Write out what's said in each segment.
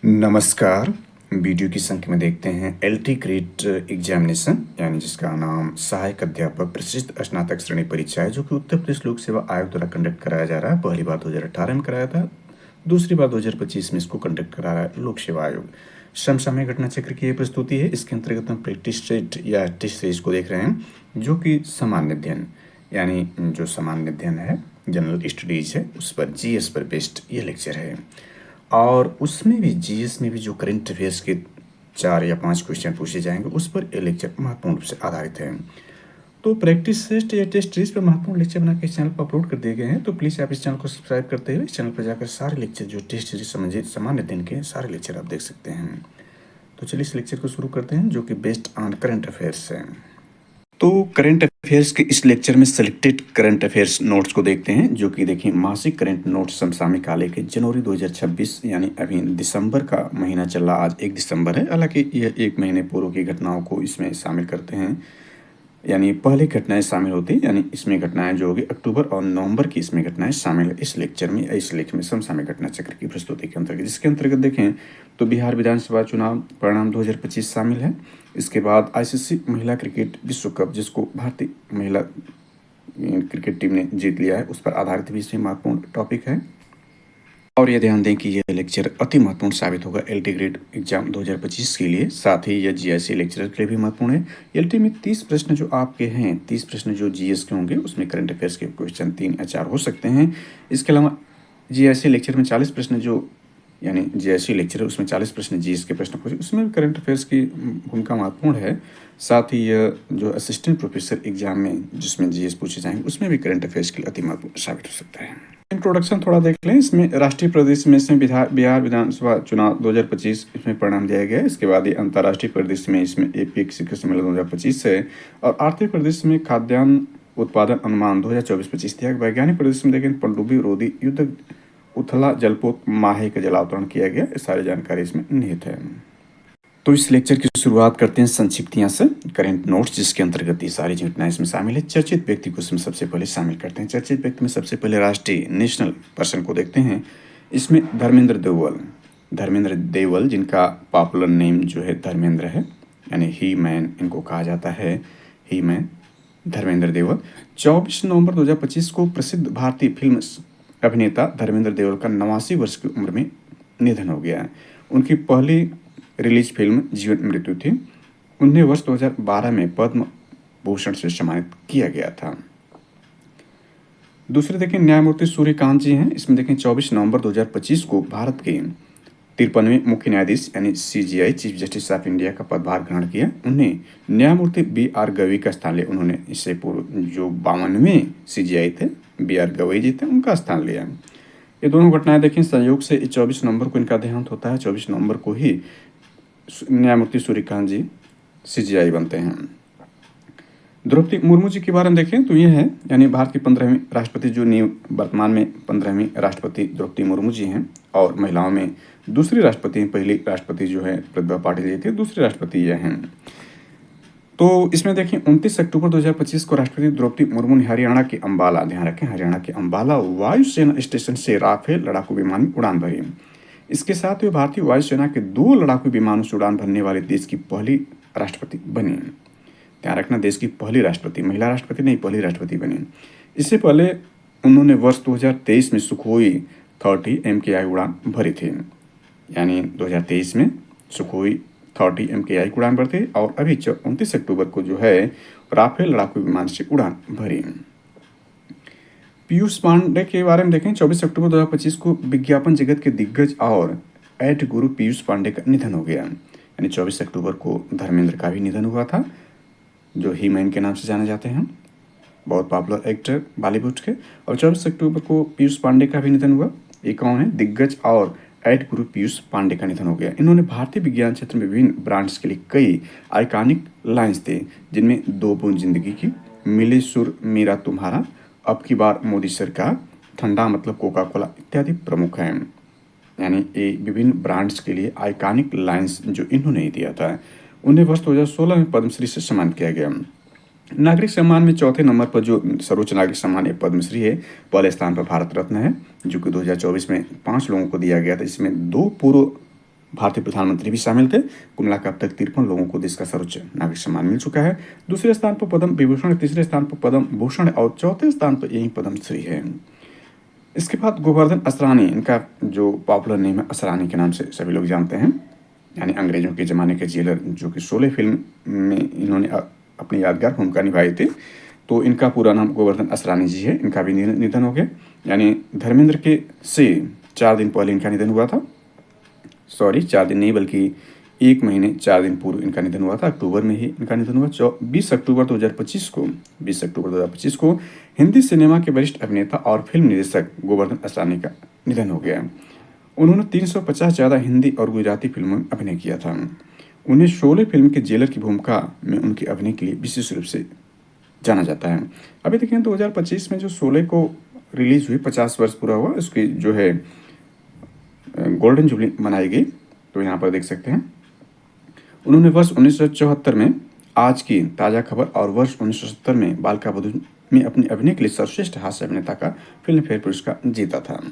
नमस्कार। वीडियो की संख्या में देखते हैं एलटी ग्रेड एग्जामिनेशन यानी जिसका नाम सहायक अध्यापक प्रशिक्षित स्नातक श्रेणी परीक्षा है, जो कि उत्तर प्रदेश लोक सेवा आयोग द्वारा कंडक्ट कराया जा रहा है। पहली बार 2018 में कराया था, दूसरी बार 2025 में इसको कंडक्ट करा रहा है लोक सेवा आयोग। समसामयिक घटना चक्र की यह प्रस्तुति है। इसके अंतर्गत हम प्रैक्टिस सेट या टेस्ट सीरीज को देख रहे हैं, जो कि सामान्य अध्ययन यानी जो सामान्य अध्ययन है, जनरल स्टडीज है, उस पर जीएस पर बेस्ड ये लेक्चर है। और उसमें भी जीएस में भी जो करंट अफेयर्स के 4 या 5 क्वेश्चन पूछे जाएंगे, उस पर ये लेक्चर महत्वपूर्ण रूप से आधारित है। तो प्रैक्टिस टेस्ट या टेस्ट सीरीज पर महत्वपूर्ण लेक्चर बना के इस चैनल पर अपलोड कर दिए गए हैं। तो प्लीज़ आप इस चैनल को सब्सक्राइब करते हुए इस चैनल पर जाकर सारे लेक्चर जो टेस्ट सीरीज संबंधित सामान्य दिन के सारे लेक्चर आप देख सकते हैं। तो चलिए इस लेक्चर को शुरू करते हैं, जो कि बेस्ड ऑन करंट अफेयर्स है। तो करंट अफेयर्स के इस लेक्चर में सेलेक्टेड करंट अफेयर्स नोट्स को देखते हैं, जो कि देखिए मासिक करंट नोट्स समसामयिक काले के जनवरी 2026 यानी अभी दिसंबर का महीना चल रहा, आज 1 दिसंबर है। हालांकि यह 1 महीने पूर्व की घटनाओं को इसमें शामिल करते हैं, यानी पहले घटनाएं शामिल होती हैं, यानी इसमें घटनाएं जो होगी अक्टूबर और नवंबर की इसमें घटनाएं शामिल है इस लेक्चर में। इस लेक्चर में समसामयिक घटना चक्र की प्रस्तुति के अंतर्गत, जिसके अंतर्गत देखें तो बिहार विधानसभा चुनाव परिणाम 2025 शामिल है। इसके बाद आईसीसी महिला क्रिकेट विश्व कप, जिसको भारतीय महिला क्रिकेट टीम ने जीत लिया है, उस पर आधारित भी इसमें महत्वपूर्ण टॉपिक है। और ये ध्यान दें कि यह लेक्चर अति महत्वपूर्ण साबित होगा एलटी ग्रेड एग्जाम 2025 के लिए, साथ ही यह जीएससी लेक्चर के लिए भी महत्वपूर्ण है। एलटी में 30 प्रश्न जो आपके हैं, 30 प्रश्न जो जीएस के होंगे, उसमें करंट अफेयर्स के क्वेश्चन 3 या 4 हो सकते हैं। इसके अलावा जीएससी लेक्चर में 40 प्रश्न जो यानी जीएससी लेक्चर है, उसमें 40 प्रश्न जीएस के प्रश्न पूछे, उसमें करंट अफेयर्स की भूमिका महत्वपूर्ण है। साथ ही यह जो असिस्टेंट प्रोफेसर एग्जाम में जिसमें जीएस पूछे जाएंगे, उसमें भी करंट अफेयर्स के लिए अति महत्वपूर्ण साबित हो सकता है। इंट्रोडक्शन थोड़ा देख लें। इसमें राष्ट्रीय परिदृश्य में इसमें बिहार विधानसभा चुनाव 2025 इसमें परिणाम दिया गया है। इसके बाद ये अंतर्राष्ट्रीय परिदृश्य में इसमें एपीएक शिखर सम्मेलन 2025 है, और आर्थिक परिदृश्य में खाद्यान्न उत्पादन अनुमान 2024-25 दिया। वैज्ञानिक परिदृश्य में देखें पनडुब्बी रोधी युद्ध उथला जलपोत माहे का जलावतरण किया गया। ये सारी जानकारी इसमें निहित है। तो इस लेक्चर की शुरुआत करते हैं संक्षिप्तियां से, करंट नोट्स, जिसके अंतर्गत ये सारी घटनाएं इसमें शामिल है। चर्चित व्यक्ति को इसमें सबसे पहले शामिल करते हैं। चर्चित व्यक्ति में सबसे पहले राष्ट्रीय नेशनल पर्सन को देखते हैं। इसमें धर्मेंद्र देवल, जिनका पॉपुलर नेम जो है धर्मेंद्र है, यानी ही मैन इनको कहा जाता है, ही मैन धर्मेंद्र देवल। 24 नवंबर 2025 को प्रसिद्ध भारतीय फिल्म अभिनेता धर्मेंद्र देवल का 89 वर्ष की उम्र में निधन हो गया है। उनकी पहली रिलीज फिल्म जीवन मृत्यु थी। उन्हें वर्ष 2012 में पद्म भूषण से सम्मानित किया गया था। दूसरे देखें न्यायमूर्ति सूर्यकांत जी हैं। इसमें देखें 24 नवंबर 2025 को भारत के 53वें मुख्य न्यायाधीश यानी CGI chief justice of India का पदभार ग्रहण किया। उन्हें न्यायमूर्ति BR गवई का स्थान लिया। उन्होंने इससे पूर्व जो 52वें सीजीआई थे, BR गवई जी थे, उनका स्थान लिया। ये दोनों घटनाएं देखें संयोग से 24 नवंबर को इनका देहांत होता है। 24 नवंबर को ही न्यायमूर्ति सूर्यकांत जी सीजीआई बनते हैं। द्रौपदी मुर्मू जी के बारे में देखें तो ये है, यानी भारत की 15वीं राष्ट्रपति, जो वर्तमान में 15वीं राष्ट्रपति द्रौपदी मुर्मू जी हैं, और महिलाओं में दूसरी राष्ट्रपति हैं। पहली राष्ट्रपति जो है प्रतिभा पाटिल जी थी, दूसरी राष्ट्रपति ये हैं। तो इसमें देखें 29 अक्टूबर 2025 को राष्ट्रपति द्रौपदी मुर्मू ने हरियाणा के अंबाला, ध्यान रखें हरियाणा के अंबाला वायुसेना स्टेशन से राफेल लड़ाकू विमान में उड़ान भरी। इसके साथ वे भारतीय वायुसेना के 2 लड़ाकू विमानों से उड़ान भरने वाले देश की पहली राष्ट्रपति बनी। ध्यान रखना, देश की पहली राष्ट्रपति, महिला राष्ट्रपति नहीं, पहली राष्ट्रपति बनी। इससे पहले उन्होंने वर्ष 2023 में सुखोई 30 MKI उड़ान भरी थी, यानी 2023 में सुखोई 30 MKI उड़ान भरती, और अभी 29 अक्टूबर को जो है राफेल लड़ाकू विमान से उड़ान भरी। पीयूष पांडे के बारे में देखें। 24 अक्टूबर 2025 को विज्ञापन जगत के दिग्गज और एड गुरु पीयूष पांडे का निधन हो गया। यानी 24 अक्टूबर को धर्मेंद्र का भी निधन हुआ था, जो ही मैन के नाम से जाने जाते हैं, बहुत पॉपुलर एक्टर बॉलीवुड के। और 24 अक्टूबर को पीयूष पांडे का भी निधन हुआ। ये कौन है? दिग्गज और एड गुरु पीयूष पांडे का निधन हो गया। इन्होंने भारतीय विज्ञान क्षेत्र में विभिन्न ब्रांड्स के लिए कई आइकॉनिक लाइन्स थे, जिनमें 2 बूंद जिंदगी की, मिले सुर मेरा तुम्हारा, अब की बार मोदी सरकार, ठंडा मतलब कोका कोला इत्यादि प्रमुख हैं। यानी ये विभिन्न ब्रांड्स के लिए आइकॉनिक लाइन्स जो इन्होंने दिया था। उन्हें वर्ष 2016 में पद्मश्री से सम्मानित किया गया। नागरिक सम्मान में चौथे नंबर पर जो सर्वोच्च नागरिक सम्मान पद्मश्री है, पहले स्थान पर भारत रत्न है, जो कि 2024 में 5 लोगों को दिया गया था। इसमें 2 पूर्व भारतीय प्रधानमंत्री भी शामिल थे। कुल मिलाकर अब तक 53 लोगों को देश का सर्वोच्च नागरिक सम्मान मिल चुका है। दूसरे स्थान पर पद्म विभूषण, तीसरे स्थान पर पद्म भूषण और चौथे स्थान पर यही पद्मश्री है। इसके बाद गोवर्धन असरानी, इनका जो पॉपुलर नेम है असरानी के नाम से सभी लोग जानते हैं, यानी अंग्रेजों के ज़माने के जेलर, जो कि शोले फिल्म में इन्होंने अपनी यादगार भूमिका निभाई थी। तो इनका पूरा नाम गोवर्धन असरानी जी है। इनका भी निधन हो गया, यानी धर्मेंद्र के से 4 दिन पहले इनका निधन हुआ था। सॉरी, 4 दिन नहीं बल्कि 1 महीने 4 दिन पूर्व इनका निधन हुआ था। अक्टूबर में ही इनका निधन हुआ। 20 अक्टूबर 2025 को हिंदी सिनेमा के वरिष्ठ अभिनेता और फिल्म निर्देशक गोवर्धन असरानी का निधन हो गया। उन्होंने 350 ज़्यादा हिंदी और गुजराती फिल्मों में अभिनय किया था। उन्हें शोले फिल्म के जेलर की भूमिका में उनके अभिनय के लिए विशेष रूप से जाना जाता है। अभी देखें 2025 में जो शोले को रिलीज हुई, 50 वर्ष पूरा हुआ, उसकी जो है गोल्डन जुबली मनाई गई। तो यहाँ पर देख सकते हैं उन्होंने वर्ष 1974 में आज की ताज़ा खबर और वर्ष 1970 में बालिका वधू में अपने अभिनय के लिए सर्वश्रेष्ठ हास्य अभिनेता का फिल्म फेयर पुरस्कार जीता था।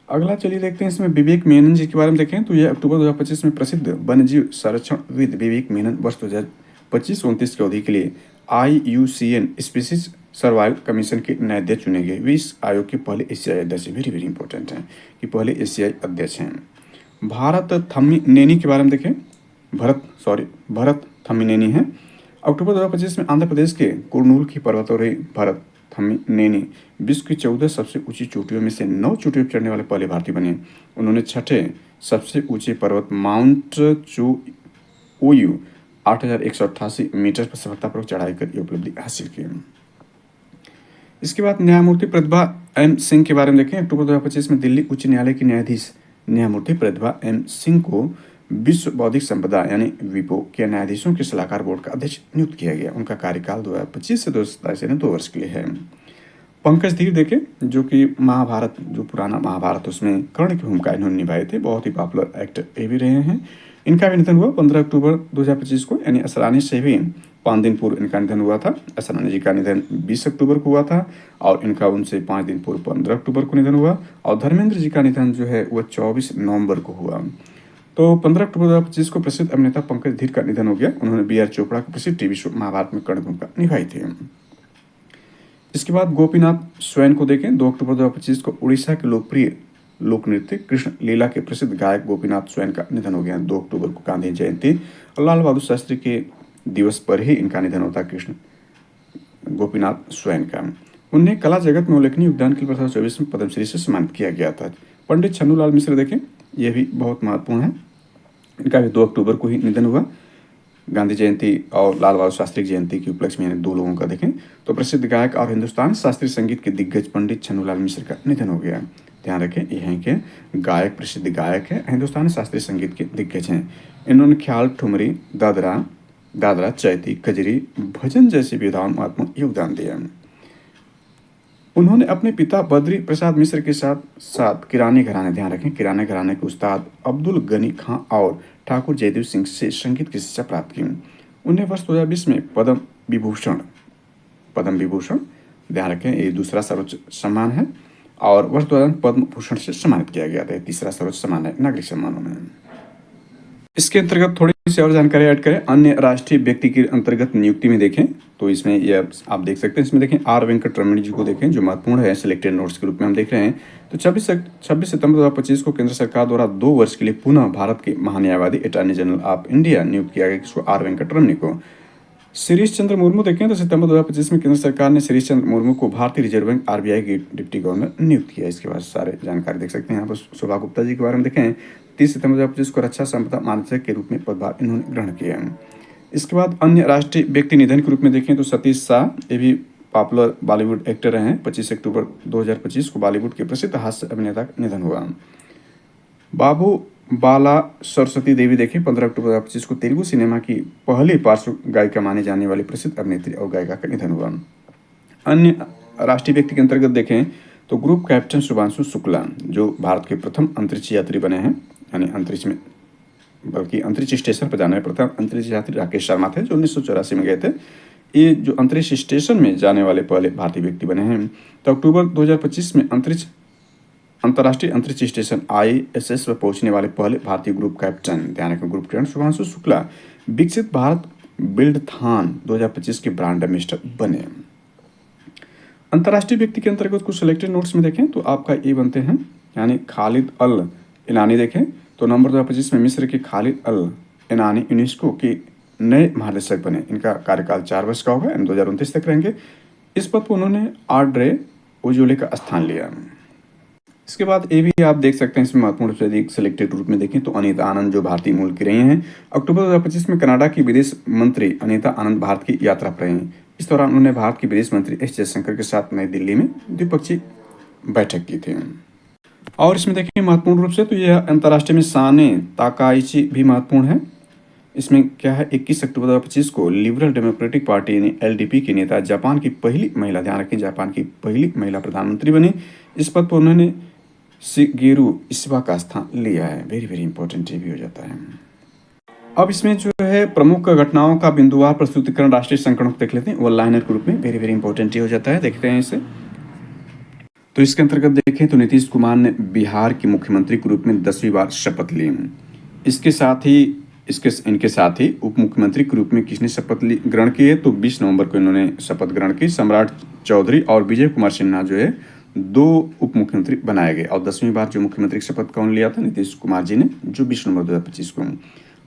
अगला चलिए देखते हैं, इसमें विवेक मेनन जी के बारे में देखें तो यह अक्टूबर 2025 में प्रसिद्ध वन्यजीव संरक्षणविद विवेक मेनन वर्ष 2025-29 की अवधि के लिए IUCN स्पीसीज सर्वाइवल कमीशन के नए अध्यक्ष चुने गए। वे इस आयोग के पहले एशियाई अध्यक्ष, वेरी वेरी इंपॉर्टेंट हैं कि पहले एशियाई अध्यक्ष हैं। भारत थम्मीनेनी के बारे में देखें, भरत थम्मीनेनी है। अक्टूबर 2025 में आंध्र प्रदेश के कुर्नूल की पर्वतारोही भरत थम्मीनेनी विश्व की 14 सबसे ऊंची चोटियों में से 9 चोटियों पर चढ़ने वाले पहले भारतीय बने। उन्होंने छठे सबसे ऊंचे पर्वत माउंट ओयू 8,188 मीटर पर सफलतापूर्वक चढ़ाई कर यह उपलब्धि हासिल की। इसके बाद न्यायमूर्ति प्रतिभा M सिंह के बारे में देखें। अक्टूबर 2025 में दिल्ली उच्च न्यायालय की न्यायाधीश न्यायमूर्ति प्रतिभा M सिंह को विश्व बौद्धिक संपदा यानी विपो के न्यायाधीशों के सलाहकार बोर्ड का अध्यक्ष नियुक्त किया गया। उनका कार्यकाल 2025 से 2027 यानी 2 वर्ष के लिए है। पंकज धीर देखें, जो कि महाभारत, जो पुराना महाभारत उसमें कर्ण की भूमिका इन्होंने निभाई थी, बहुत ही पॉपुलर एक्टर ये भी रहे हैं। इनका भी निधन हुआ 15 अक्टूबर 2025 को, यानी असरानी से भी 5 दिन पूर्व इनका निधन हुआ था। असरानी जी का निधन 20 अक्टूबर को हुआ था और इनका उनसे 5 दिन पूर्व 15 अक्टूबर को निधन हुआ। और धर्मेंद्र जी का निधन जो है वह 24 नवंबर को हुआ। तो 15 अक्टूबर 2025 को प्रसिद्ध अभिनेता पंकज धीर का निधन हो गया। उन्होंने BR चोपड़ा के प्रसिद्ध टीवी शो महाभारत में कर्ण भूमिका निभाई थी। इसके बाद गोपीनाथ स्वयं को देखें। 2 अक्टूबर 2025 को उड़ीसा के लोकप्रिय लोक नृत्य कृष्ण लीला के प्रसिद्ध गायक गोपीनाथ स्वयं का निधन हो गया। 2 अक्टूबर को गांधी जयंती और लाल बहादुर शास्त्री के दिवस पर ही इनका निधन होता कृष्ण गोपीनाथ स्वयं का। उन्हें कला जगत में उल्लेखनीय योगदान के लिए 2024 में पद्मश्री से सम्मानित किया गया था। पंडित छन्नूलाल मिश्र देखें, यह भी बहुत महत्वपूर्ण है। इनका भी 2 अक्टूबर को ही निधन हुआ। गांधी जयंती और लाल बहादुर शास्त्री की जयंती की उपलक्ष्य में 2 लोगों का देखें तो प्रसिद्ध गायक और हिंदुस्तान शास्त्रीय संगीत के दिग्गज पंडित छन्नूलाल मिश्र का निधन हो गया। ध्यान रखें, यह है कि गायक प्रसिद्ध गायक है, हिंदुस्तानी शास्त्रीय संगीत के दिग्गज हैं। इन्होंने ख्याल, ठुमरी, दादरा, चैती, कजरी, भजन जैसी विधाओं में महत्वपूर्ण योगदान दिया। उन्होंने अपने पिता बद्री प्रसाद मिश्र के साथ साथ किराने घराने, ध्यान रखें, किराने घराने के उस्ताद अब्दुल गनी खां और ठाकुर जयदेव सिंह से संगीत की शिक्षा प्राप्त की। उन्हें वर्ष 2020 में पद्म विभूषण, ध्यान रखें, ये दूसरा सर्वोच्च सम्मान है, और वर्ष 2000 पद्म भूषण से सम्मानित किया गया था। तीसरा सर्वोच्च सम्मान है नागरिक सम्मानों में। इसके अंतर्गत थोड़ी सी और जानकारी ऐड करें। अन्य राष्ट्रीय व्यक्ति के अंतर्गत नियुक्ति में देखें तो इसमें यह आप देख सकते हैं, इसमें देखें R वेंकटरमण जी को देखें, जो महत्वपूर्ण है, सिलेक्टेड नोट्स के रूप में हम देख रहे हैं। तो 26 सितंबर 2025 को केंद्र सरकार द्वारा 2 वर्ष के लिए पुनः भारत के महान्यायवादी अटॉर्नी जनरल ऑफ इंडिया नियुक्त किया गया, इसको R वेंकटरमण को। शिरीष चंद्र मुर्मू देखें तो सितंबर 2025 में केंद्र सरकार ने शिरीष चंद्र मुर्मू को भारतीय रिजर्व बैंक RBI के डिप्टी गवर्नर नियुक्त किया। इसके बाद सारे जानकारी देख सकते हैं। यहाँ पर शोभा गुप्ता जी के बारे में देखें, 30 सितंबर 2025 को रक्षा संपदा महानिदेशक के रूप में पदभार इन्होंने ग्रहण किया। इसके बाद अन्य राष्ट्रीय व्यक्ति निधन के रूप में देखें तो सतीश शाह, ये भी पॉपुलर बॉलीवुड एक्टर हैं। 25 अक्टूबर 2025 को बॉलीवुड के प्रसिद्ध हास्य अभिनेता का निधन हुआ। बाबू बाला सरस्वती देवी देखें, 15 अक्टूबर 2025 को तेलुगु सिनेमा की पहली पार्श्व गायिका मानी जाने वाली प्रसिद्ध अभिनेत्री और गायिका का निधन हुआ। अन्य राष्ट्रीय व्यक्ति के अंतर्गत देखें तो ग्रुप कैप्टन शुभांशु शुक्ला, जो भारत के प्रथम अंतरिक्ष यात्री बने हैं, यानी अंतरिक्ष में बल्कि अंतरिक्ष स्टेशन पर जाने प्रथम अंतरिक्ष यात्री राकेश शर्मा थे, जो 1984 में गए थे। ये जो अंतरिक्ष स्टेशन में जाने वाले पहले भारतीय व्यक्ति बने हैं। तो अक्टूबर 2025 में अंतरिक्ष अंतर्राष्ट्रीय अंतरिक्ष स्टेशन ISS पर पहुंचने वाले पहले भारतीय ग्रुप कैप्टन, ध्यान रखें ग्रुप कैप्टन शुभांशु शुक्ला विकसित भारत बिल्डथॉन 2025 के ब्रांड एम्बेसडर बने। अंतर्राष्ट्रीय व्यक्ति के अंतर्गत कुछ सिलेक्टेड नोट्स में देखें तो आपका ये बनते हैं, यानी खालिद अल इनानी देखें तो नवंबर 2025 में मिस्र के खालिद अल इनानी यूनेस्को के नए महानिदेशक बने। इनका कार्यकाल 4 वर्ष का होगा, 2029 तक रहेंगे। इस पद पर उन्होंने आड्रे उजोले का स्थान लिया। इसके बाद ये भी आप देख सकते हैं, इसमें महत्वपूर्ण रूप से अधिक सिलेक्टेड रूप में देखें तो अनीता आनंद जो भारतीय मूल की रही हैं, अक्टूबर 2025 में कनाडा की विदेश मंत्री अनीता आनंद भारत की यात्रा पर रही। इस दौरान उन्होंने भारत के विदेश मंत्री एस जयशंकर के साथ नई दिल्ली में द्विपक्षीय बैठक की थी। और इसमें देखिए महत्वपूर्ण रूप से तो यह अंतर्राष्ट्रीय में साने ताकाइची भी महत्वपूर्ण है। इसमें क्या है, 21 अक्टूबर 2025 को लिबरल डेमोक्रेटिक पार्टी यानी LDP की नेता जापान की पहली महिला, ध्यान रखें जापान की पहली महिला प्रधानमंत्री बनी। इस पद पर उन्होंने शिगेरू इशिबा का स्थान लिया है। वेरी वेरी इंपॉर्टेंट ये भी हो जाता है। अब इसमें जो है प्रमुख घटनाओं का बिंदुवार प्रस्तुतिकरण राष्ट्रीय संगठनों को देख लेते हैं, वन लाइनर के रूप में। वेरी वेरी इंपॉर्टेंट ये हो जाता है, देखते हैं इसे। तो इसके अंतर्गत देखें तो नीतीश कुमार ने बिहार के मुख्यमंत्री के रूप में 10वीं बार शपथ ली। इनके साथ ही उप मुख्यमंत्री के रूप में किसने शपथ ग्रहण की है, तो 20 नवंबर को इन्होंने शपथ ग्रहण की। सम्राट चौधरी और विजय कुमार सिन्हा जो है 2 उप मुख्यमंत्री बनाए गए। और 10वीं बार जो मुख्यमंत्री की शपथ कौन लिया था, नीतीश कुमार जी ने, जो 20 नवंबर 2025 को।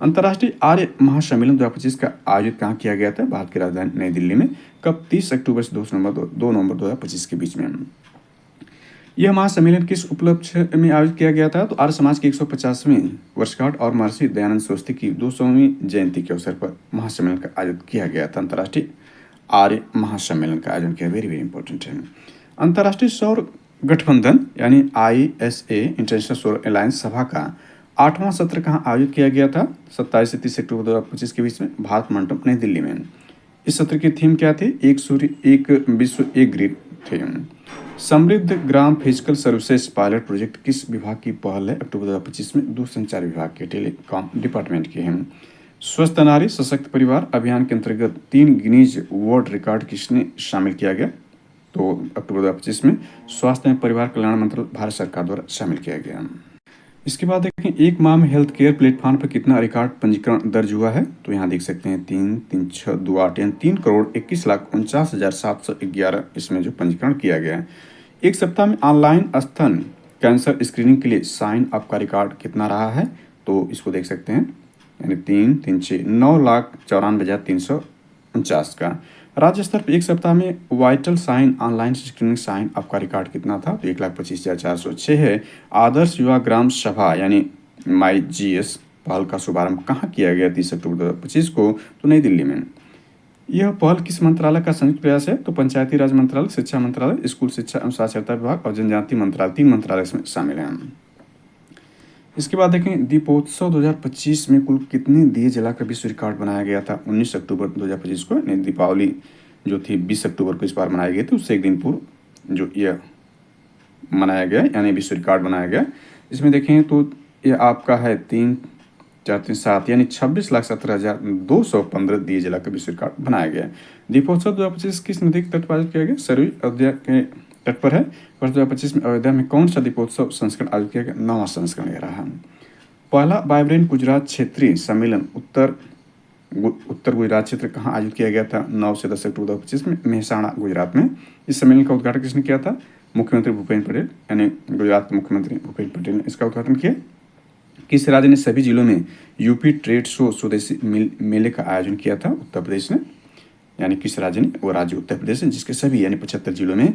अंतर्राष्ट्रीय आर्य महासम्मेलन 2025 का आयोजित कहाँ किया गया था, भारत की राजधानी नई दिल्ली में। कब, 30 अक्टूबर से 2 नवंबर 2025 के बीच में। यह महासम्मेलन किस उपलक्ष्य में आयोजित किया गया था, तो आर्य समाज की 150वीं वर्षगांठ और महर्षि दयानंद सरस्वती की 200वीं जयंती के अवसर पर महासम्मेलन का आयोजन किया गया था। अंतर्राष्ट्रीय आर्य महासम्मेलन का आयोजन किया, वेरी वेरी इंपॉर्टेंट है। अंतर्राष्ट्रीय सौर गठबंधन यानी ISA इंटरनेशनल सौर अलायंस सभा का 8वां सत्र कहाँ आयोजित किया गया था, 27 से 30 अक्टूबर 2025 के बीच में भारत मंडप नई दिल्ली में। इस सत्र की थीम क्या थी, एक सूर्य एक विश्व एक ग्रिड थे। समृद्ध ग्राम फिजिकल सर्विसेज पायलट प्रोजेक्ट किस विभाग की पहल है, अक्टूबर 2025 में दूरसंचार विभाग के टेलीकॉम डिपार्टमेंट की है। स्वस्थ नारी सशक्त परिवार अभियान के अंतर्गत 3 गिनीज वर्ल्ड रिकॉर्ड किसने शामिल किया गया, तो अक्टूबर 2025 में स्वास्थ्य एवं परिवार कल्याण मंत्रालय भारत सरकार द्वारा शामिल किया गया। इसके बाद देखें एक माह में हेल्थ केयर प्लेटफॉर्म पर कितना रिकॉर्ड पंजीकरण दर्ज हुआ है, तो यहाँ देख सकते हैं 3,3628 यानी 3,21,49,711 इसमें जो पंजीकरण किया गया है। एक सप्ताह में ऑनलाइन स्तन कैंसर स्क्रीनिंग के लिए साइन अप का रिकॉर्ड कितना रहा है, तो इसको देख सकते हैं, यानी 9,94,349 का। राज्य स्तर पर एक सप्ताह में vital sign online screening sign up का रिकॉर्ड कितना था, तो 1,25,406 है। आदर्श युवा ग्राम सभा यानी MyGS पहल का शुभारंभ कहाँ किया गया 30 अक्टूबर 2025 को, तो नई दिल्ली में। यह पहल किस मंत्रालय का संयुक्त प्रयास है, तो पंचायती राज मंत्रालय, शिक्षा मंत्रालय, स्कूल शिक्षा एवं साक्षरता विभाग और जनजातीय मंत्रालय, 3 मंत्रालय इसमें शामिल हैं। इसके बाद देखें दीपोत्सव 2025 में कुल कितने दिए जलाकर विश्व रिकॉर्ड बनाया गया था, 19 अक्टूबर 2025 को। दीपावली जो थी 20 अक्टूबर को इस बार मनाई गई थी, उससे एक दिन पूर्व जो यह मनाया गया यानी विश्व रिकॉर्ड बनाया गया। इसमें देखें तो यह आपका है 3, 4, 3, 7 यानी 26,17,215 दिए जलाकर विश्व रिकॉर्ड बनाया गया। दीपोत्सव 2025 किस नदी के तट पर आयोजित किया गया, सरयू अयोध्या के तट पर है। वर्ष 2025 में अयोध्या में कौन सा दीपोत्सव संस्करण आयोजित किया गया, 9वां संस्करण यह रहा। पहला वाइब्रेंट गुजरात क्षेत्रीय सम्मेलन उत्तर गुजरात क्षेत्र कहाँ आयोजित किया गया था, 9 से 10 अक्टूबर 2025 में मेहसाणा गुजरात में। इस सम्मेलन का उद्घाटन किसने किया था, मुख्यमंत्री भूपेन्द्र पटेल यानी गुजरात के मुख्यमंत्री भूपेन्द्र पटेल ने इसका उद्घाटन किया। किस राज्य ने सभी जिलों में यूपी ट्रेड शो स्वदेशी मेले का आयोजन किया था, उत्तर प्रदेश ने। यानी किस राज्य ने, वो राज्य उत्तर प्रदेश है, जिसके सभी यानी 75 जिलों में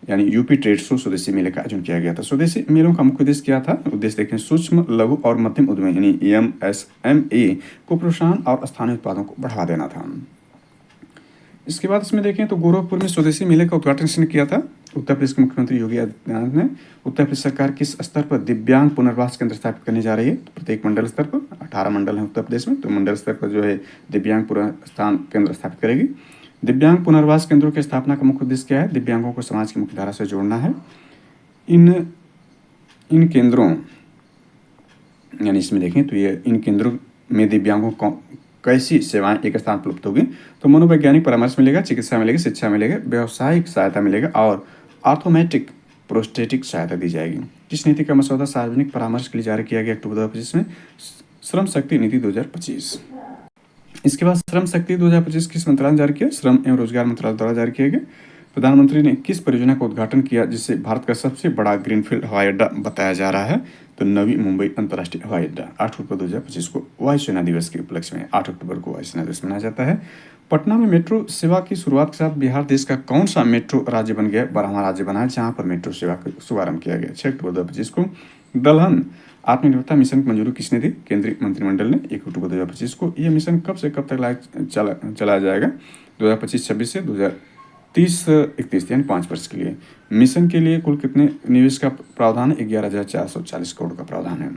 यानी यूपी ट्रेड शो स्वदेशी मेले का आयोजन किया गया था। स्वदेशी मेलों का मुख्य उद्देश्य क्या था, उद्देश्य देखें सूक्ष्म लघु और मध्यम उद्यम यानी MSME को प्रोत्साहन और स्थानीय उत्पादों को बढ़ावा देना था। इसके बाद इसमें देखें तो गोरखपुर में स्वदेशी मेले का उद्घाटन किसने किया था, उत्तर प्रदेश के मुख्यमंत्री योगी आदित्यनाथ ने। उत्तर प्रदेश सरकार किस स्तर पर दिव्यांग पुनर्वास केंद्र स्थापित करने जा रही है, तो प्रत्येक मंडल स्तर पर, 18 मंडल है उत्तर प्रदेश में, तो मंडल स्तर पर जो है दिव्यांग पुनर्स्थान केंद्र स्थापित करेगी। दिव्यांग पुनर्वास केंद्रों की स्थापना का मुख्य उद्देश्य क्या है, दिव्यांगों को समाज की मुख्यधारा से जोड़ना है। इन केंद्रों यानी इसमें देखें तो ये इन केंद्रों में दिव्यांगों को कैसी सेवाएं एक स्थान पर उपलब्ध होगी, तो मनोवैज्ञानिक परामर्श मिलेगा, चिकित्सा मिलेगी, शिक्षा मिलेगा, व्यावसायिक सहायता मिलेगा और ऑर्थोमेटिक प्रोस्टेटिक सहायता दी जाएगी। किस नीति का मसौदा सार्वजनिक परामर्श के लिए जारी किया गया अक्टूबर 2025 में? श्रम शक्ति नीति 2025। इसके बाद श्रम शक्ति 2025 किस मंत्रालय ने जारी किया? श्रम एवं रोजगार मंत्रालय द्वारा जारी किया गया। प्रधानमंत्री ने किस परियोजना का उद्घाटन किया जिससे भारत का सबसे बड़ा ग्रीनफील्ड हवाई अड्डा बताया जा रहा है? तो नवी मुंबई अंतर्राष्ट्रीय हवाई अड्डा 8 अक्टूबर 2025 को वायुसेना दिवस के उपलक्ष्य में 8 अक्टूबर को वायुसेना दिवस मनाया जाता है। पटना में मेट्रो सेवा की शुरुआत के साथ बिहार देश का कौन सा मेट्रो राज्य बन गया? 12वां राज्य बना है जहां पर मेट्रो सेवा का शुभारंभ किया गया 6 अक्टूबर 2025 को। दलहन आत्मनिर्भरता मिशन को मंजूरी किसने दी? केंद्रीय मंत्रिमंडल ने 1 अक्टूबर 2025 को। यह मिशन कब से कब तक चलाया जाएगा? 2025-26 से 2030-31 यानी 5 वर्ष के लिए। मिशन के लिए कुल कितने निवेश का प्रावधान है? 11,440 करोड़ का प्रावधान है।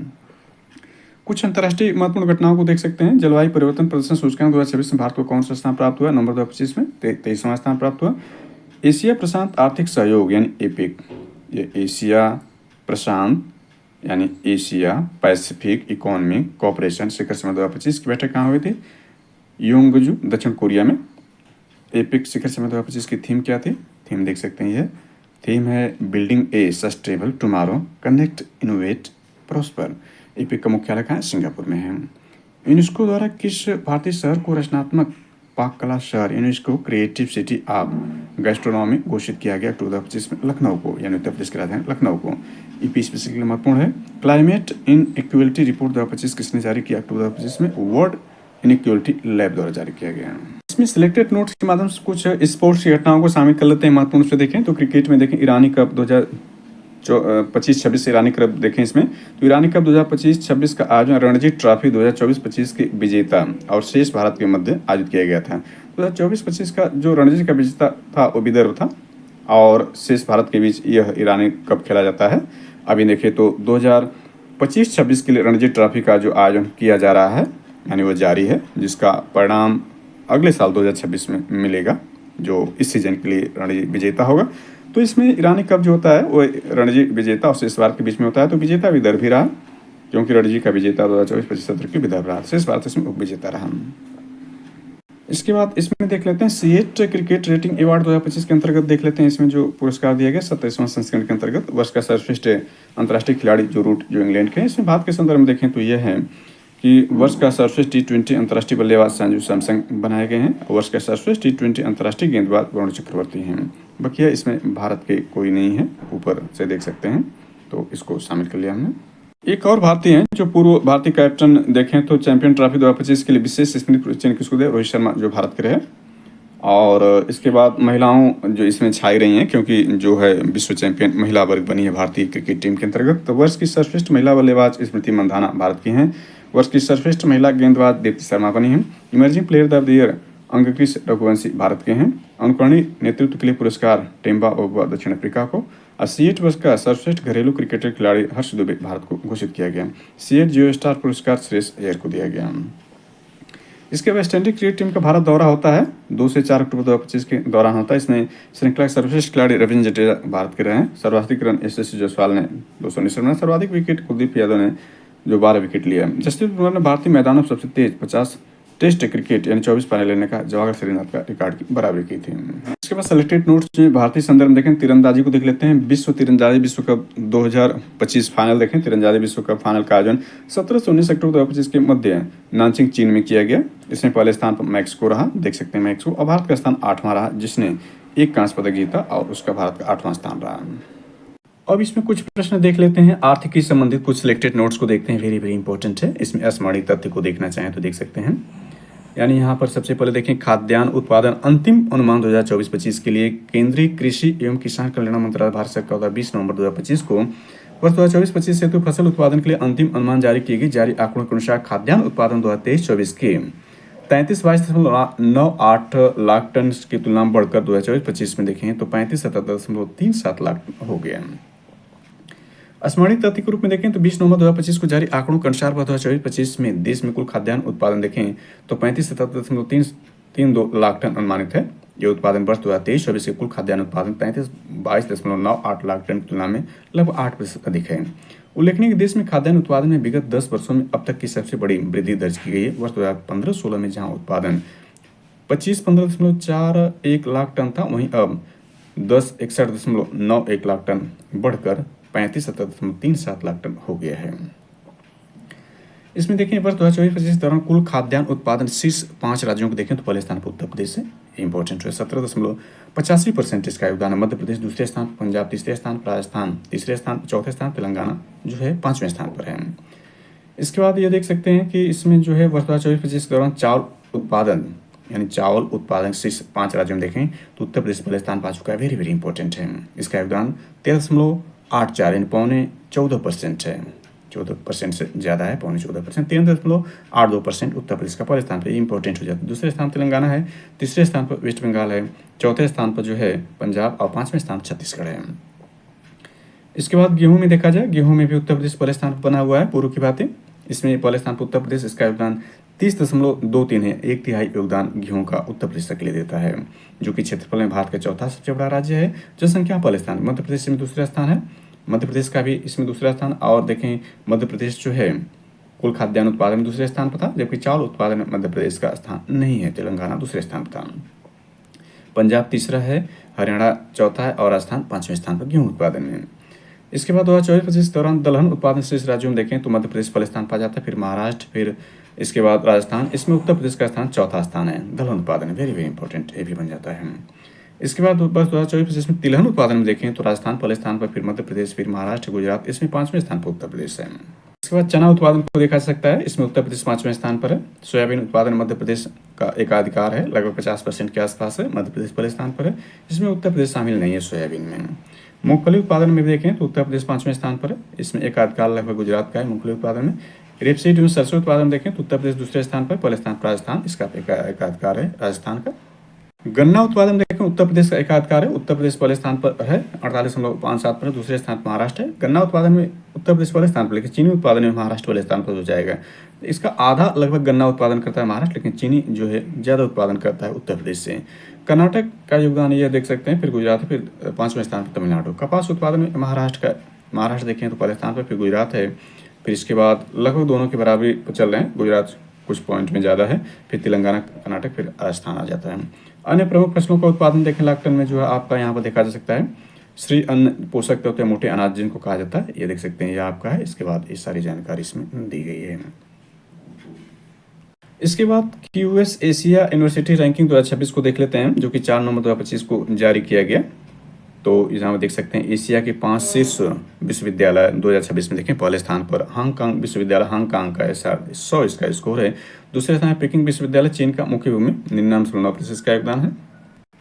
कुछ अंतर्राष्ट्रीय महत्वपूर्ण घटनाओं को देख सकते हैं। जलवायु परिवर्तन प्रदर्शन सूचकांक 2026 में भारत को कौन सा स्थान प्राप्त हुआ? नवंबर 2025 में 23वां स्थान प्राप्त हुआ। एशिया प्रशांत आर्थिक सहयोग यानी एपेक, ये एशिया प्रशांत यानी एशिया पैसिफिक इकोनॉमिक कोऑपरेशन शिखर सम्मेलन 2025 की बैठक कहाँ हुई थी? योंगजू दक्षिण कोरिया में। एपिक शिखर सम्मेलन 2025 की थीम क्या थी? थीम देख सकते हैं, यह थीम है बिल्डिंग ए sustainable tomorrow, connect, innovate, prosper. Epic का मुख्यालय कहाँ है? सिंगापुर में है। यूनेस्को द्वारा किस भारतीय शहर को रचनात्मक पाक कला शहर UNESCO creative city of gastronomy घोषित किया गया अक्टूबर 2025 में? लखनऊ को, यानी उत्तर प्रदेश की राजधानी लखनऊ को। ईपी स्पेसिफिकली महत्वपूर्ण है। क्लाइमेट इन इक्वलिटी रिपोर्ट 2025 किसने जारी किया अक्टूबर 2025 में? वर्ल्ड इनइक्वलिटी लैब द्वारा जारी किया गया। इसमें सिलेक्टेड नोट्स के माध्यम से कुछ स्पोर्ट्स की घटनाओं को शामिल कर लेते हैं महत्वपूर्ण से देखें तो क्रिकेट में देखें ईरानी कप 2025-26 ईरानी कप देखें इसमें तो ईरानी कप 2025-26 का आयोजन रणजी ट्रॉफी 2024-25 के विजेता और शेष भारत के मध्य आयोजित किया गया था। 2024-25 का जो रणजी का विजेता था वो विदर्भ था और शेष भारत के बीच यह ईरानी कप खेला जाता है। अभी देखें तो 2025-26 के लिए रणजी ट्रॉफी का जो आयोजन किया जा रहा है यानी वो जारी है, जिसका परिणाम अगले साल 2026 में मिलेगा जो इस सीजन के लिए रणजी विजेता होगा। तो इसमें ईरानी कप जो होता है वो रणजी विजेता और शेष भारत के बीच में होता है। तो विजेता विदर्भ ही रहा क्योंकि रणजी का विजेता 2024-25 की विदर्भ रहा, शेष भारत इसमें उप विजेता रहा। इसके बाद इसमें देख लेते हैं सीएट क्रिकेट रेटिंग अवार्ड 2025 के अंतर्गत देख लेते हैं इसमें जो पुरस्कार दिया गया 27वां संस्करण के अंतर्गत वर्ष का सर्वश्रेष्ठ अंतर्राष्ट्रीय खिलाड़ी जो रूट जो इंग्लैंड के हैं। इसमें भारत के संदर्भ में देखें तो यह है कि वर्ष का सर्वश्रेष्ठ T20 अंतर्राष्ट्रीय बल्लेबाज संजू सैमसंग बनाए गए हैं। वर्ष का सर्वश्रेष्ठ T20 अंतर्राष्ट्रीय गेंदबाज वरुण चक्रवर्ती हैं। बकिया इसमें भारत के कोई नहीं है, ऊपर से देख सकते हैं तो इसको शामिल कर लिया हमने। एक और भारतीय हैं जो पूर्व भारतीय कैप्टन देखें तो चैंपियन ट्रॉफी 2025 के लिए विशेष स्मृति चिन्ह किसको दिया? रोहित शर्मा जो भारत के रहे। और इसके बाद महिलाओं जो इसमें छाई रही हैं क्योंकि जो है विश्व चैंपियन महिला वर्ग बनी है भारतीय क्रिकेट टीम के अंतर्गत। तो वर्ष की सर्वश्रेष्ठ महिला बल्लेबाज स्मृति मंधाना भारत की हैं। वर्ष की सर्वश्रेष्ठ महिला गेंदबाज दीप्ति शर्मा बनी हैं। Emerging player of the year Angkrish Raghuvanshi Bharat के हैं। अनुकरणीय नेतृत्व के लिए पुरस्कार टेम्बा ओबा दक्षिण अफ्रीका को। और सीएट वर्ष का सर्वश्रेष्ठ घरेलू क्रिकेटर खिलाड़ी हर्ष दुबे भारत को घोषित किया गया। सीएट जियो स्टार पुरस्कार श्रेयस अय्यर को दिया गया। इसके वेस्ट इंडीज क्रिकेट टीम का भारत दौरा होता है 2 से 4 अक्टूबर 2025 के दौरान होता है। इसमें श्रृंखला के सर्वश्रेष्ठ खिलाड़ी रविंद्र जडेजा भारत के रहे हैं। सर्वाधिक रन यशस्वी जायसवाल ने 219 रन। सर्वाधिक विकेट कुलदीप यादव ने जो 12 विकेट लिया। जसप्रीत बुमराह ने भारतीय मैदानों में सबसे तेज 50 टेस्ट क्रिकेट यानी 24 पारी लेने का जवाहर श्रीनाथ का रिकॉर्ड की बराबरी की थी। इसके बाद सेलेक्टेड नोट्स में भारतीय संदर्भ में देखें तीरंदाजी को देख लेते हैं। विश्व तीरंदाजी विश्व कप 2025 फाइनल देखें। तीरंदाजी विश्व कप फाइनल का आयोजन 17 से 19 अक्टूबर 2025 के मध्य नानचिंग चीन में किया गया। इसमें पहले स्थान पर मैक्सिको रहा, देख सकते हैं मैक्सिको, और भारत का स्थान 8वां रहा जिसने एक कांस्य पदक जीता और उसका भारत का 8वां स्थान रहा। अब इसमें कुछ प्रश्न देख लेते हैं। आर्थिकी से संबंधित कुछ सिलेक्टेड नोट्स को देखते हैं, वेरी वेरी इंपॉर्टेंट है। इसमें अस्मरणीय तथ्य को देखना चाहें तो देख सकते हैं। यानी यहाँ पर सबसे पहले देखें खाद्यान्न उत्पादन अंतिम अनुमान 2024-25 के लिए केंद्रीय कृषि एवं किसान कल्याण मंत्रालय भारत सरकार द्वारा 20 नवंबर 2025 को वर्ष 2024-25 हेतु फसल उत्पादन के लिए अंतिम अनुमान जारी की गई। जारी आंकड़ों के अनुसार खाद्यान्न उत्पादन 2023-24 के 33.98 लाख टन की तुलना में बढ़कर 2024-25 में देखें तो 35.37 लाख हो गया। स्मरणीय तथ्य के रूप में देखें तो 20 नवंबर 2025 को जारी आंकड़ों के अनुसार 2024-25 में देश में कुल खाद्यान्न उत्पादन देखें तो 35.332 लाख टन अनुमानित है। ये उत्पादन वर्ष 2023-24 के कुल खाद्यान्न उत्पादन 22.98 लाख टन की तुलना में लगभग 8% अधिक है। उल्लेखनीय कि देश में खाद्यान्न उत्पादन में विगत 10 वर्षों में अब तक की सबसे बड़ी वृद्धि दर्ज की गई है। वर्ष 2015-16 में जहां उत्पादन 25.41 लाख टन था, वहीं अब 1061.91 लाख टन बढ़कर 3570.37 लाख टन हो गया है। इसमें देखें वर्ष 2024-25 के दौरान कुल खाद्यान्न उत्पादन शीर्ष 5 राज्यों को देखें तो पहले स्थान पर उत्तर प्रदेश है, इंपॉर्टेंट है। 17.85% इसका योगदान है। मध्य प्रदेश दूसरे स्थान, पंजाब तीसरे स्थान, राजस्थान तीसरे स्थान, चौथे स्थान तेलंगाना जो है 5वें स्थान पर है। इसके बाद ये देख सकते हैं कि इसमें जो है वर्ष 2024-25 के दौरान चावल उत्पादन यानी चावल उत्पादन शीर्ष 5 राज्यों में देखें तो उत्तर प्रदेश पहले स्थान पा चुका है, वेरी वेरी इंपॉर्टेंट है। इसका योगदान 13.84 यानी 14% है, 14% से ज़्यादा है, 14%, 13.82% उत्तर प्रदेश का पहले स्थान पर इंपॉर्टेंट हो जाता है। दूसरे स्थान तेलंगाना है, तीसरे स्थान पर वेस्ट बंगाल है, चौथे स्थान पर जो है पंजाब और 5वें स्थान छत्तीसगढ़ है। इसके बाद गेहूं में देखा जाए, गेहूं में भी उत्तर प्रदेश पहले स्थान पर बना हुआ है, पूर्व की बातें। इसमें पहले स्थान पर उत्तर प्रदेश, इसका योगदान 30.23 है, 1/3 योगदान गेहूं का उत्तर प्रदेश के लिए देता है, जो कि क्षेत्रफल में भारत का चौथा सबसे बड़ा राज्य है। जनसंख्या पहले स्थान, मध्य प्रदेश में दूसरा स्थान है, मध्य प्रदेश का भी इसमें दूसरा स्थान। और देखें मध्य प्रदेश जो है कुल खाद्यान्न उत्पादन में दूसरे स्थान पर था, जबकि चावल उत्पादन में मध्य प्रदेश का स्थान नहीं है, तेलंगाना दूसरे स्थान पर था। पंजाब तीसरा है, हरियाणा चौथा है और राजस्थान 5वें स्थान पर गेहूं उत्पादन में। इसके बाद 2024-25 के दौरान दलहन उत्पादन शीर्ष राज्यों में देखें तो मध्य प्रदेश पहले स्थान पा जाता है, फिर महाराष्ट्र, फिर इसके बाद राजस्थान। इसमें उत्तर प्रदेश का स्थान चौथा स्थान है, दलहन उत्पादन वेरी वेरी इंपॉर्टेंट ये भी बन जाता है। इसके बाद वर्ष 2024-25 में तिलहन उत्पादन में देखें तो राजस्थान पहले स्थान पर, फिर मध्य प्रदेश, फिर महाराष्ट्र, गुजरात, इसमें 5वें स्थान पर उत्तर प्रदेश है। इसके बाद चना उत्पादन को देखा जा सकता है, इसमें उत्तर प्रदेश 5वें स्थान पर है। सोयाबीन उत्पादन मध्य प्रदेश का एकाधिकार है, लगभग 50% के आसपास है, मध्य प्रदेश पहले स्थान पर है, इसमें उत्तर प्रदेश शामिल नहीं है सोयाबीन में। मूंगफली उत्पादन में देखें तो उत्तर प्रदेश 5वें स्थान पर है, इसमें एकाधिकार लगभग गुजरात का है मूंगफली उत्पादन में। रेपसीड एवं सरसों उत्पादन देखें तो उत्तर प्रदेश दूसरे स्थान पर, पहले स्थान पर राजस्थान, इसका एकाधिकार है राजस्थान का। गन्ना उत्पादन देखें उत्तर प्रदेश का एकाधिकार है, उत्तर प्रदेश पहले स्थान पर है, 48.57 पर, दूसरे स्थान पर महाराष्ट्र है। गन्ना उत्पादन में उत्तर प्रदेश पहले स्थान पर, लेकिन चीनी उत्पादन में महाराष्ट्र पहले स्थान पर हो जाएगा। इसका आधा लगभग गन्ना उत्पादन करता है महाराष्ट्र, लेकिन चीनी जो है ज़्यादा उत्पादन करता है उत्तर प्रदेश से। कर्नाटक का योगदान यह देख सकते हैं, फिर गुजरात, फिर 5वें स्थान पर तमिलनाडु। कपास उत्पादन में महाराष्ट्र देखें तो पहले स्थान पर, फिर गुजरात है, फिर इसके बाद लगभग दोनों के बराबरी पर चल रहे हैं, गुजरात कुछ पॉइंट में ज़्यादा है, फिर तेलंगाना, कर्नाटक, फिर राजस्थान आ जाता है। अन्य प्रमुख फसलों का उत्पादन देखें लाख टन में जो है आपका यहाँ पर देखा जा सकता है। श्री अन्न पोषक तत्व मोटे अनाज जिनको कहा जाता है, ये देख सकते हैं, ये आपका है। इसके बाद ये सारी जानकारी इसमें दी गई है। इसके बाद QS एशिया यूनिवर्सिटी रैंकिंग 2026 को देख लेते हैं, जो कि 4 नवंबर 2025 को जारी किया गया। तो यहाँ पर देख सकते हैं एशिया के 5 शीर्ष विश्वविद्यालय 2026 में देखें पहले स्थान पर हांगकांग विश्वविद्यालय, हांगकांग का 100 इसका स्कोर है। दूसरे स्थान पर पेकिंग विश्वविद्यालय, चीन का मुख्य भूमि, 99.9% का योगदान है,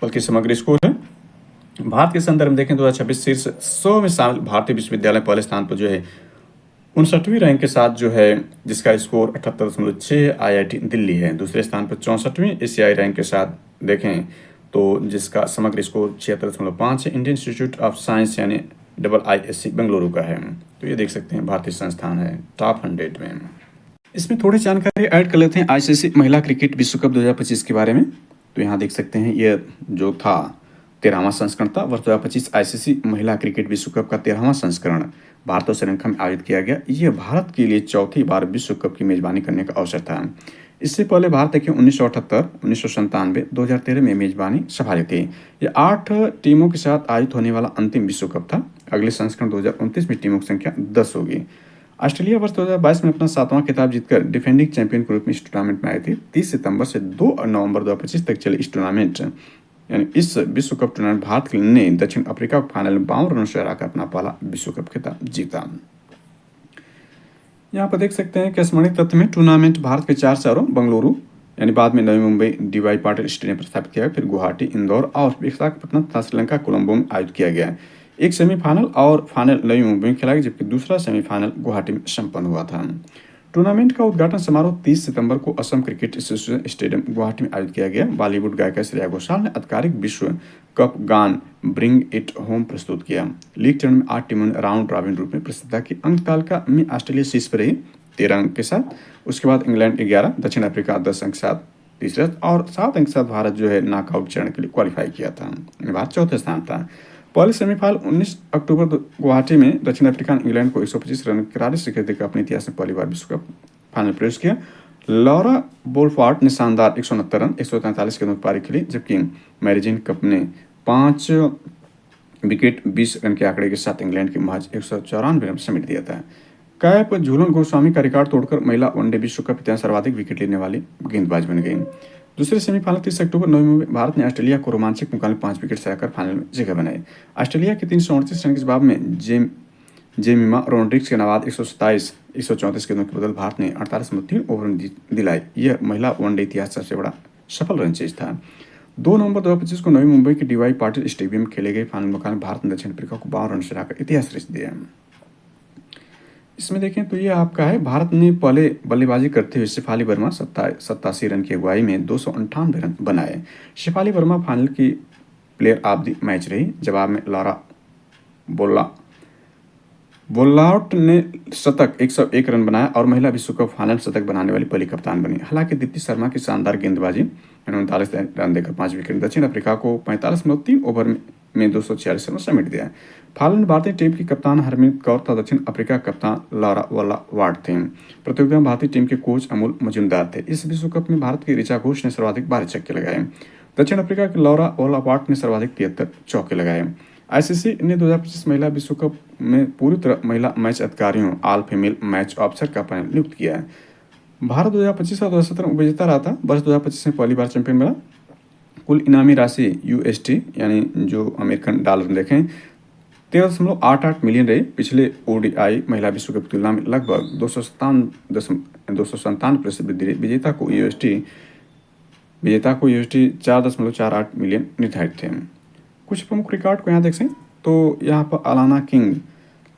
बल्कि समग्र स्कोर है। भारत के संदर्भ में देखें 2026 शीर्ष 100 में शामिल भारतीय विश्वविद्यालय पहले स्थान पर जो है 59वीं रैंक के साथ जो है, जिसका स्कोर 78.6 IIT दिल्ली है। दूसरे स्थान पर 64वीं एशियाई रैंक के साथ देखें तो जिसका समग्र स्कोर 76.5 है, इंडियन इंस्टीट्यूट ऑफ साइंस यानी IISc बेंगलुरु का है। तो ये देख सकते हैं भारतीय संस्थान है टॉप 100 में। इसमें थोड़ी जानकारी ऐड कर लेते हैं ICC महिला क्रिकेट विश्व कप 2025 के बारे में। तो यहाँ देख सकते हैं ये जो था 13वां संस्करण था, वर्ष 2025 ICC महिला क्रिकेट विश्व कप का 13वां संस्करण भारत और श्रीलंका में आयोजित किया गया। ये भारत के लिए चौथी बार विश्व कप की मेजबानी करने का अवसर था। इससे पहले भारत देखिए 1978, 1997, 2013 में मेजबानी संभाली थी। ये 8 टीमों के साथ आयोजित होने वाला अंतिम विश्व कप था। अगले संस्करण 2029 में टीमों की संख्या 10 होगी। ऑस्ट्रेलिया वर्ष 2022 में अपना 7वां खिताब जीतकर डिफेंडिंग चैंपियन के रूप में इस टूर्नामेंट में आई थी। 30 सितंबर से 2 नवंबर 2025 तक चले इस टूर्नामेंट यानी इस विश्व कप टूर्नामेंट भारत ने दक्षिण अफ्रीका को फाइनल में 52 रनों से हराकर अपना पहला विश्व कप खिताब जीता। यहाँ पर देख सकते हैं कि स्मरणीय तथ्य में टूर्नामेंट भारत के 4 शहरों बेंगलुरु यानी बाद में नवी मुंबई DY पाटिल स्टेडियम पर स्थापित किया गया, फिर गुवाहाटी, इंदौर और विशाखापट्टनम तथा श्रीलंका कोलंबो में आयोजित किया गया। एक सेमीफाइनल और फाइनल नवी मुंबई में खेला गया, जबकि दूसरा सेमीफाइनल गुवाहाटी में संपन्न हुआ था। टूर्नामेंट का उद्घाटन समारोह 30 सितंबर को Assam cricket association stadium Guwahati में आयोजित किया गया। बॉलीवुड गायिका श्रेया घोषाल ने आधिकारिक विश्व कप गान ब्रिंग इट होम प्रस्तुत किया। लीग चरण में 8 टीमों ने राउंड रॉबिन रूप में प्रस्तुत की। अंक तालिका में ऑस्ट्रेलिया शीर्ष पर रही 13 अंक के साथ, उसके बाद इंग्लैंड 11, दक्षिण अफ्रीका 10 अंक के साथ तीसरा और 7 अंक के साथ भारत जो है नॉकआउट चरण के लिए क्वालिफाई किया था। भारत चौथे स्थान था। पहले सेमीफाइनल 19 अक्टूबर गुवाहाटी में दक्षिण अफ्रीका ने इंग्लैंड को 125 रन की करारी शिखर देकर अपने इतिहास में पहली बार विश्व कप फाइनल प्रवेश किया। लॉरा बोलफॉर्ट ने शानदार 169 रन 143 गेंदों की पारी खेली, जबकि मैरिजिन कप ने 5 विकेट 20 रन के आंकड़े के साथ इंग्लैंड के महज 194 रन समेट दिया था। कैप झूलन गोस्वामी का रिकॉर्ड तोड़कर महिला वनडे विश्व कप इतिहास सर्वाधिक विकेट लेने वाली गेंदबाज बन गई। दूसरे सेमीफाइनल 30 अक्टूबर नवी मुंबई भारत ने ऑस्ट्रेलिया को रोमांचक मुकाबले 5 विकेट से हराकर फाइनल में जगह बनाई। ऑस्ट्रेलिया के 338 रन के जवाब में जेमिमा रोड्रिग्स के बाद 134 गेंदों के बदल भारत ने 48.3 ओवर में दिलाई। यह महिला वनडे इतिहास सबसे बड़ा सफल रन चेज था। 2 नवंबर 2025 को नवी मुंबई के डीवाई पाटिल स्टेडियम में खेले गए फाइनल मुकाबले भारत ने दक्षिण अफ्रीका को 52 रन से हराकर इतिहास रच दिया। इसमें देखें तो ये आपका है, भारत ने पहले बल्लेबाजी करते हुए शेफाली वर्मा 87 रन की अगुवाई में 298 रन बनाए। शेफाली वर्मा फाइनल की प्लेयर ऑफ द मैच रही। जवाब में लॉरा बोलाउट ने शतक 101 रन बनाया और महिला विश्व कप फाइनल शतक बनाने वाली पहली कप्तान बनी। हालांकि दीप्ति शर्मा की शानदार गेंदबाजी 39 रन देकर 5 विकेट दक्षिण अफ्रीका को 45.3 ओवर में 246 रन समेट दिया। फाइनल में भारतीय टीम की कप्तान हरमीत कौर तथा दक्षिण अफ्रीका कप्तान लॉरा वार्ड थे। प्रतियोगिता में भारतीय टीम के कोच अमूल मजूमदार थे। इस विश्व कप में भारत की ऋचा घोष ने सर्वाधिक 12 छक्के लगाए। दक्षिण अफ्रीका के लॉरा वार्ड ने सर्वाधिक 73 चौके लगाए। आईसीसी ने 2025 महिला विश्व कप में पूरी तरह महिला मैच अधिकारियों ऑल फीमेल मैच ऑफिसर का पैनल नियुक्त किया है। भारत 2025 और 2017 में विजेता रहा था। वर्ष 2025 में पहली बार चैंपियन बना। कुल इनामी राशि यूएसटी यानी जो अमेरिकन डॉलर देखें 13.88 मिलियन रही। पिछले ओडीआई महिला विश्व कप की तुलना में लगभग 297% वृद्धि रही। विजेता को यूएसटी 4.48 मिलियन निर्धारित थे। कुछ प्रमुख रिकॉर्ड को यहाँ देख सकते तो यहाँ पर अलाना किंग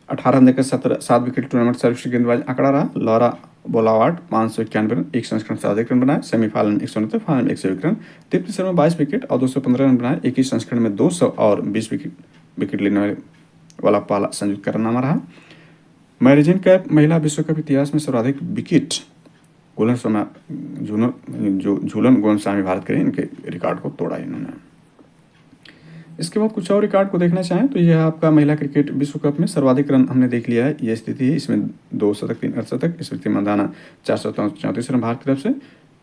18 रन देकर 7 विकेट टूर्नामेंट सर्वश्रेष्ठ गेंदबाज आंकड़ा रहा। लॉरा बोलावार्ड 591 रन, एक संस्करण से अधिक रन बनाए। सेमीफाइनल में 169, फाइनल में 101 रन। दीप्ति शर्मा 22 विकेट और 215 रन बनाए। एक ही संस्करण में 200 और 20 विकेट लेने वाला पहला संयुक्त करारनामा रहा। मैरिजिन कैप महिला विश्व कप इतिहास में सर्वाधिक विकेट झूलन गोस्वामी भारत के इनके रिकॉर्ड को तोड़ा इन्होंने। इसके बाद कुछ और रिकॉर्ड को देखना चाहें तो यह आपका महिला क्रिकेट विश्व कप में सर्वाधिक रन हमने देख लिया है। यह स्थिति है। इसमें 2 शतक 3 अर्धशतक। स्मृति मंदाना 434 रन भारत की तरफ से।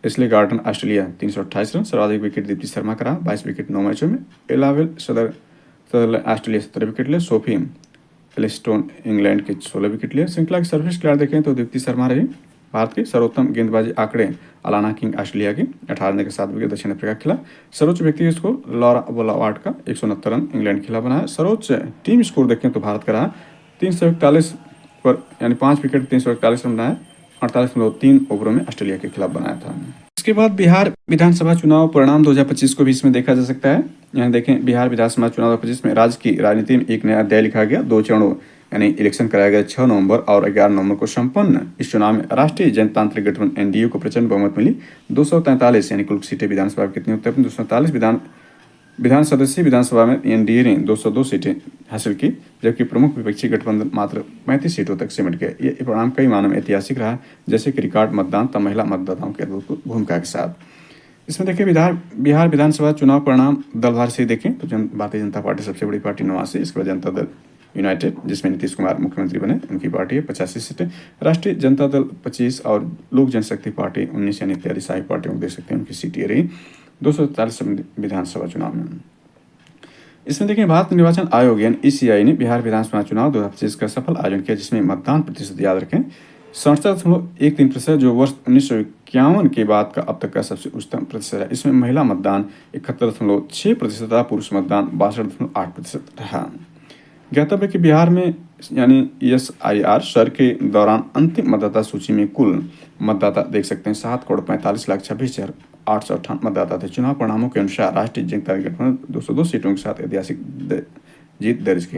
इसलिए गार्डन ऑस्ट्रेलिया 328 रन। सर्वाधिक विकेट दीप्ति शर्मा का रहा 22 विकेट 9 मैचों में। एलावेल सदरलैंड ऑस्ट्रेलिया 17 विकेट लिए। सोफी एलिस्टोन इंग्लैंड के 16 विकेट लिए। श्रृंखला के सर्वश्रेष्ठ खिलाड़ी देखें तो दीप्ति शर्मा रही। भारत के सर्वोत्तम गेंदबाजी आंकड़े अलाना किंग ऑस्ट्रेलिया के 18 रन के 7 विकेट दक्षिण अफ्रीका के खिलाफ। सर्वोच्च व्यक्तिगत स्कोर लॉरा बोलावार्ड का 169 रन इंग्लैंड के खिलाफ बनाया। सर्वोच्च टीम स्कोर देखें तो भारत का रहा 341 पर यानी 5 विकेट 341 रन बनाया। 48.3 ओवरों में ऑस्ट्रेलिया के खिलाफ बनाया था। इसके बाद बिहार विधानसभा चुनाव परिणाम 2025 को भी इसमें देखा जा सकता है। यहाँ देखें बिहार विधानसभा चुनाव 2025 में राज्य की राजनीति में एक नया अध्याय लिखा गया। 2 चरणों यानी इलेक्शन कराया गया 6 नवंबर और 11 नवंबर को संपन्न। इस चुनाव में राष्ट्रीय जनतांत्रिक गठबंधन एनडीए को प्रचंड बहुमत मिली। 243 यानी कुल सीटें विधानसभा की कितनी उत्तर 243 विधान सदस्य विधानसभा में एनडीए ने 202 सीटें हासिल की, जबकि प्रमुख विपक्षी गठबंधन मात्र 35 सीटों तक सिमट गए। ये परिणाम कई मानों में ऐतिहासिक रहा, जैसे कि रिकॉर्ड मतदान तथा महिला मतदाताओं की अद्भुत भूमिका के साथ। इसमें देखिए बिहार विधानसभा चुनाव परिणाम दलवार से देखें तो भारतीय जनता पार्टी सबसे बड़ी पार्टी 89, इसके बाद जनता दल यूनाइटेड जिसमें नीतीश कुमार मुख्यमंत्री बने उनकी पार्टी है 85 सीटें। राष्ट्रीय जनता दल 25 और लोक जनशक्ति पार्टी 19 यानी इत्यादि सारी पार्टियों को देख सकते हैं उनकी सीटें रही 247 विधानसभा चुनाव में। इसमें देखिए भारत निर्वाचन आयोग यानी ईसीआई ने बिहार विधानसभा चुनाव 2025 का सफल आयोजन किया, जिसमें मतदान प्रतिशत याद रखें 67.13%, जो वर्ष 1951 के बाद का अब तक का सबसे उच्चतम प्रतिशत है। इसमें महिला मतदान 71.6% तथा पुरुष मतदान 62.8% रहा। ज्ञातव्य कि बिहार में यानी एसआईआर सर के दौरान अंतिम मतदाता सूची में कुल मतदाता देख सकते हैं 7,45,26,858 मतदाता थे। चुनाव परिणामों के अनुसार राष्ट्रीय जनतांत्रिक गठबंधन 202 सीटों के साथ ऐतिहासिक जीत दर्ज की।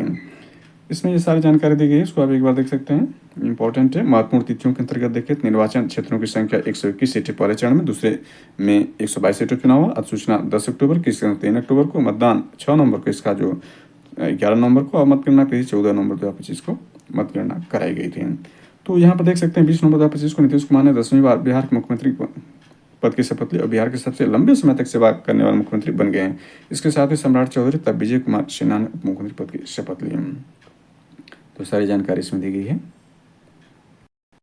इसमें ये सारी जानकारी दी गई है, इसको आप एक बार देख सकते हैं, इंपॉर्टेंट है। महत्वपूर्ण तिथियों के अंतर्गत देखें निर्वाचन क्षेत्रों की संख्या 121 सीटें पहले चरण में, दूसरे में 122 सीटों चुनाव हुआ। अधिसूचना 10 अक्टूबर की, 3 अक्टूबर को, मतदान 6 नवंबर को, इसका जो 11 नवंबर को, और मतगणना कही 14 नवंबर 2025 को मतगणना कराई गई थी। तो यहाँ पर देख सकते हैं 20 नवंबर 2025 को नीतीश कुमार ने 10वीं बार बिहार के मुख्यमंत्री पद की शपथ ली और बिहार के सबसे लंबे समय तक सेवा करने वाले मुख्यमंत्री बन गए हैं। इसके साथ ही सम्राट चौधरी तब विजय कुमार सिन्हा ने उप मुख्यमंत्री पद की शपथ ली। तो सारी जानकारी इसमें दी गई है।